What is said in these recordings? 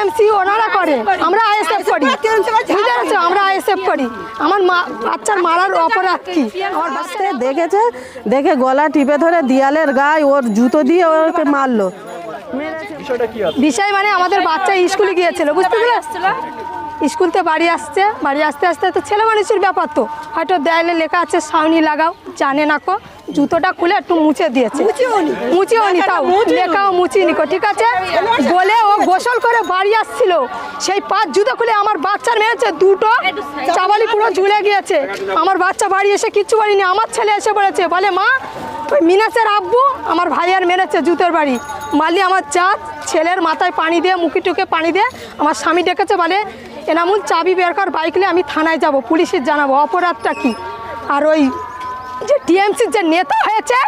TMC ওনারা করে, আমরা আইএসএফ করি, বুঝতে আমরা আইএসএফ করি। আমার বাচ্চার মারার অপরাধ কি? আমার বাচ্চা দেখেছে, দেখে গলা টিপে ধরে দেয়ালের গায়ে ওর জুতো দিয়ে ওকে মারলো। বিষয় মানে আমাদের বাচ্চা স্কুলে গিয়েছিল, বুঝতে পারছিল, স্কুল থেকে বাড়ি আসছে, বাড়ি আসতে আসতে তো ছেলে মানুষের ব্যাপার, তো হয়তো দেয়ালে লেখা আছে সাউনি লাগাও, জানে না কো, জুতোটা খুলে একটু মুছে দিয়েছে, মুছিওনি, তাও লেখাও মুছিনি কো, ঠিক আছে বলে ও গোসল করে বাড়ি আসছিল, সেই 5 জুতো খুলে আমার বাচ্চার মেরেছে, দুটো চাবালি পুরো ঝুলে গিয়েছে। আমার বাচ্চা বাড়ি এসে কিচ্ছু বলিনি, আমার ছেলে এসে বলেছে, বলে মা ওই মিনাসের আব্বু আমার ভাইয়ার মেরেছে জুতোর বাড়ি মারলি। আমার চাঁদ ছেলের মাথায় পানি দিয়ে, মুখে টুকে পানি দিয়ে আমার স্বামী ডেকেছে, বলে এনামুল চাবি বের কর, বাইক নিয়ে আমি থানায় যাব, পুলিশের জানাবো অপরাধটা কি। আর ওই যে টিএমসির যে নেতা হয়েছে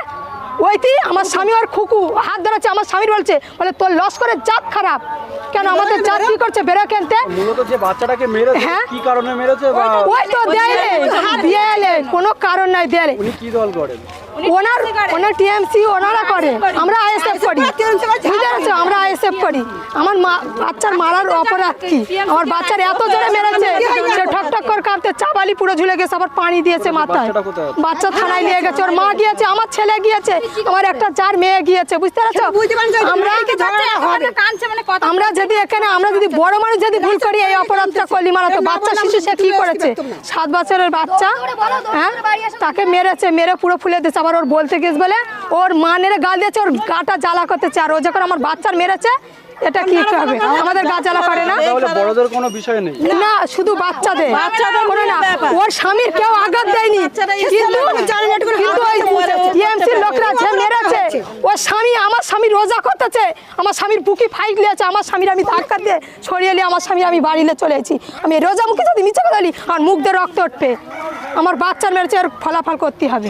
ওইটি আমার স্বামী আর খুকু হাত ধরেছে, আমার স্বামীর বলছে, বলে তোর লস্করের জাত খারাপ, কেন আমাদের জাত কি করছে বেরো কেনতে। মূলত যে বাচ্চাটাকে মেরেছে কি কারণে মেরেছে? ওই তো দেয়ালে কোনো কারণ নাই, দেয়ালে। উনি কি দল করেন? ওনার টিএমসি ওনারা করে, আমরা আইএসএফ করি, বুঝতে আমরা আইএসএফ করি। আমার বাচ্চার মারার অপরাধ কি? আমার বাচ্চার এত জোরে মেরেছে, সে ঠক ঠক করে কাঁপতে, চাবালি পুরো ঝুলে গেছে, আবার পানি দিয়েছে মাথায়। বাচ্চা থানায় নিয়ে গেছে, ওর মা গিয়েছে, আমার ছেলে গিয়েছে, আমার একটা 4 মেয়ে গিয়েছে, বুঝতে পারছো। আমরা যদি এখানে আমরা যদি বড় মানুষ যদি ভুল করি, এই অপরাধটা করলি মারাতো, বাচ্চা শিশু সে কি করেছে, 7 বছরের বাচ্চা, হ্যাঁ তাকে মেরেছে, মেরে পুরো ফুলে দিয়েছে। আবার ওর বলতে গেছে বলে ওর মা নেড়ে গাল দিয়েছে, ওর গাটা জ্বালা করতেছে। আর ও যখন আমার বাচ্চার মেরেছে, এটা কি হবে? আমাদের গা জ্বালা করে না? বড়দের কোনো বিষয় নেই না, শুধু বাচ্চাদের করে না। ওর স্বামীর কেউ আঘাত দেয়নি, কিন্তু টিএমসির লোকরা যে মেরেছে, ওর স্বামী, আমার স্বামী রোজা করতেছে, আমার স্বামীর বুকি ফাইট লিয়েছে, আমার স্বামীর আমি ধাক্কা দিয়ে সরিয়ে নিয়ে আমার স্বামী আমি বাড়িতে চলে এসেছি। আমি রোজা মুখে যদি মিছে কথা বলি, আর মুখ দিয়ে রক্ত উঠবে, আমার বাচ্চার মেরেছে, আর ফলাফল করতে হবে।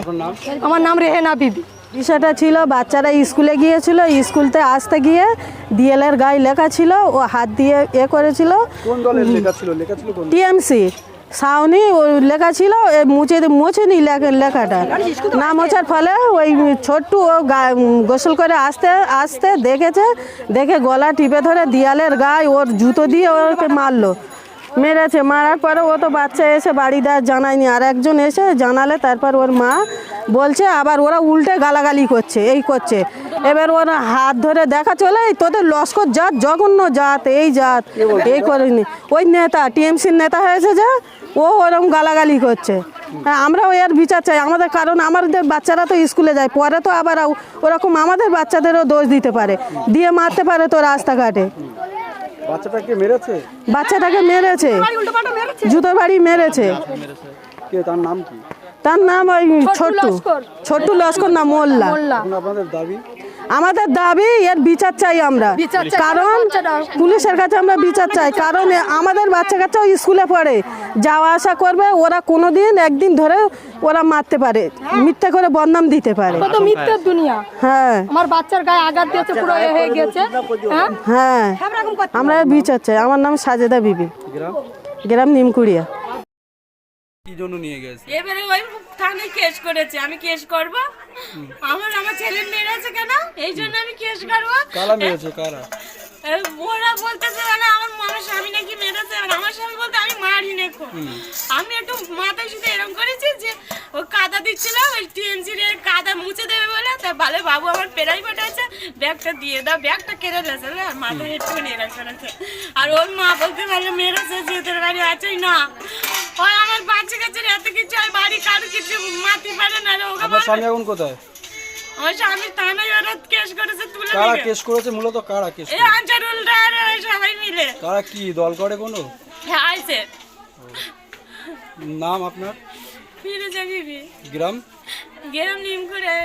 আমার নাম রেহেনা বিবি। বিষয়টা ছিল, বাচ্চারা স্কুলে গিয়েছিল, স্কুলতে আসতে গিয়ে ডিএলের গায়ে লেখা ছিল, ও হাত দিয়ে করেছিল। কোন দলের লেখা ছিল? টিএমসি সাউনি ও লেখা ছিল, মোছেনি লেখাটা, না মোছার ফলে ওই ছোট্টু ও গোসল করে আসতে আসতে দেখেছে, দেখে গলা টিপে ধরে দেয়ালের গায়ে ওর জুতো দিয়ে ওকে মারলো, মেরেছে। মারার পরে ও তো বাচ্চা এসে বাড়িতে জানায়নি, আর একজন এসে জানালে তারপর ওর মা বলছে, আবার ওরা উল্টে গালাগালি করছে, এই করছে। এবার ওরা হাত ধরে দেখা চলে, তোদের লস্কর জাত, জঘন্য জাত, এই জাত, এই করেনি। ওই নেতা টিএমসির নেতা হয়েছে যে ও ওরকম গালাগালি করছে। হ্যাঁ, আমরাও এর বিচার চাই আমাদের, কারণ আমাদের বাচ্চারা তো স্কুলে যায়, পরে তো আবার ওরকম আমাদের বাচ্চাদেরও দোষ দিতে পারে, দিয়ে মারতে পারে তো রাস্তাঘাটে। বাচ্চাটাকে মেরেছে? বাচ্চাটাকে মেরেছে, জুতোর বাড়ি মেরেছে। কে, তার নাম কি? তার নাম ওই ছোট্টু লস্কর না মোল্লা। আপনাদের দাবি? আমাদের দাবি এর বিচার চাই আমরা, কারণ পুলিশের কাছে আমরা বিচার চাই, কারণ আমাদের বাচ্চা কাচ্চাও স্কুলে পড়ে, যাওয়া আসা করবে, ওরা কোনোদিন একদিন ধরে ওরা মারতে পারে, মিথ্যা করে বদনাম দিতে পারে। কত মিথ্যার দুনিয়া। হ্যাঁ, আমার বাচ্চার গায়ে আঘাত দিয়েছে, পুরো হয়ে গেছে। হ্যাঁ, আমরা বিচার চাই। আমার নাম সাজেদা বিবি, গ্রাম নিমকুড়িয়া। কি জন্য নিয়ে গেছে? এবারে ওই থানায় কেস করেছে, আমি কেস করব। আমার ছেলে মেরেছে কেন, এই জন্য আমি কেস করব। কারা মেরেছে? কারা? ওরা বলতেছে মানে আমার স্বামী নাকি মেরেছে, আমার স্বামী বলতে আমি মারি নেখো। আমি একটু মাথায় শুধু এরকম করেছি যে ও কাদা দিচ্ছিল, ওই টিএমসির কাদা মুছে দেবে বলে, তা ভালো বাবু আমার প্রাইভেট আছে, ব্যাগটা দিয়ে দাও, ব্যাগটা কেড়ে গেছে, মাথায় একটু নিয়ে রাখছে। আর ওর মা বলতে পারলে মেরেছে, যে তোর বাড়ি আছেই না, ওই আমার বাচ্চা কাচ্চার এত কিছু, ওই বাড়ি কারো কিছু মারতে পারে না। আপনার স্বামী এখন কোথায়? আমার স্বামী থানায় ওরা কেস করেছে, তুলে কারা কেস করেছে? মূলত কারা কেস? এই আনসারুলরা আর সবাই মিলে। কারা কি দল করে কোনো? হ্যাঁ, আইছে। নাম আপনার? ফিরোজা বিবি, গ্রাম? গ্রাম নিমকুড়িয়া।